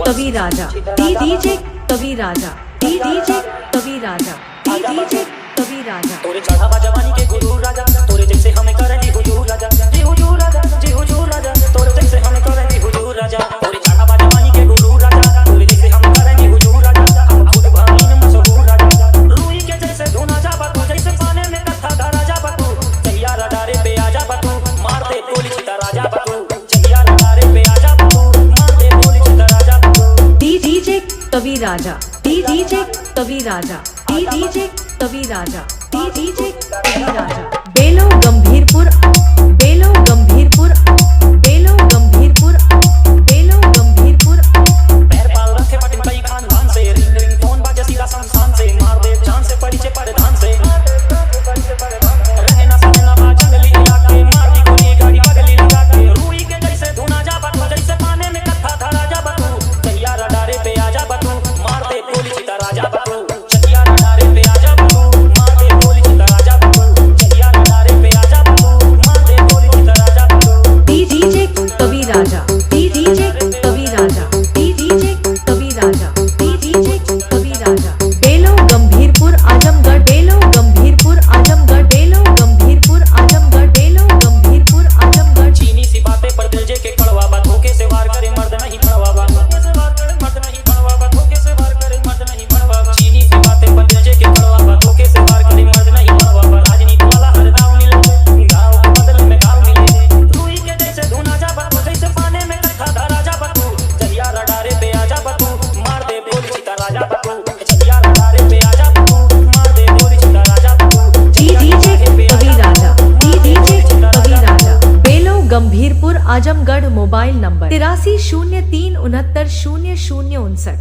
कवि Raja DJ Kavi Raja DJ Kavi Raja DJ Kavi राजा। तोरे चढ़ावा जवानी के गुरु राजा, तोरे जैसे हमें करनी हुजूर राजा, जी हुजूर राजा, जी हुजूर राजा, तोरे जैसे हमें करनी हुजूर राजा। तोरे चढ़ावा जवानी के गुरु राजा, तोरे जैसे हमें करनी हुजूर राजा, हम खुद भाईन मशहूर राजा। रूई के जैसे धुना जा बतू, जैसे पानी में कथा धारा जा बतू, चहिया रडारे पे आ जा बतू, मार दे गोली चिता राजा बतू, चहिया रडारे पे आ जा बतू, मार दे गोली चिता राजा बतू। DJ Kavi Raja DJ Kavi Raja DJ Kavi Raja DJ Kavi Raja. Belo Gambhirpur बेलो गंभीरपुर बेलो गंभीरपुर बेलो गंभीरपुर। पैर पाल रखे पटिन पई खानदान से, रिंग रिंग फोन बाजे सीधा शमशान से, मार दे जान से परिचय परधान से, रहना सहना बा जंगली इलाके, मार दी गोली गाड़ी बगली लगा के। रूई के जैसे धुना जा बतू, जैसे पानी में कथा धारा जा बतू, चहिया रडारे पे आ जा बतू, मार दे गोली चिता राजा बतू, चहिया रडारे पे आ जा बतू, मार दे गोली चिता राजा बतू, चहिया रडारे पे आ जा बतू, मार दे गोली चिता राजा बतू। DJ Kavi Raja DJ Kavi Raja DJ Kavi Raja DJ Kavi Raja. Belo Gambhirpur Azamgarh बेलो गंभीरपुर आजमगढ़ बेलो गंभीरपुर आजमगढ़ बेलो गंभीरपुर आजमगढ़। चीनी सी बातें पर दिल जे के खड़वा बा, धोखे से वार करे मर्द नहीं भड़वा बा, धोखे से वार करे मर्द नहीं भड़वा बा, धोखे से वार करे मर्द नहीं भड़वा बा। चीनी सी बातें पर दिल जे के खड़वा बा, धोखे से वार करे मर्द नहीं भड़वा बा। राजनीति वाला हर दाव मिले, गाँव के बदले में गाँव मिले। रूई के जैसे धुना जा बतू, जैसे पानी में कथा धारा जा बतू, चहिया रडारे पे आ जा बतू, मार दे गोली चिता राजा बतू, चहिया रडारे पे आ जा बतू, मार दे गोली चिता राजा बतू। DJ Kavi Raja DJ Kavi Raja. Belo Gambhirpur Azamgarh. Mobile number 83 03 69 00 59।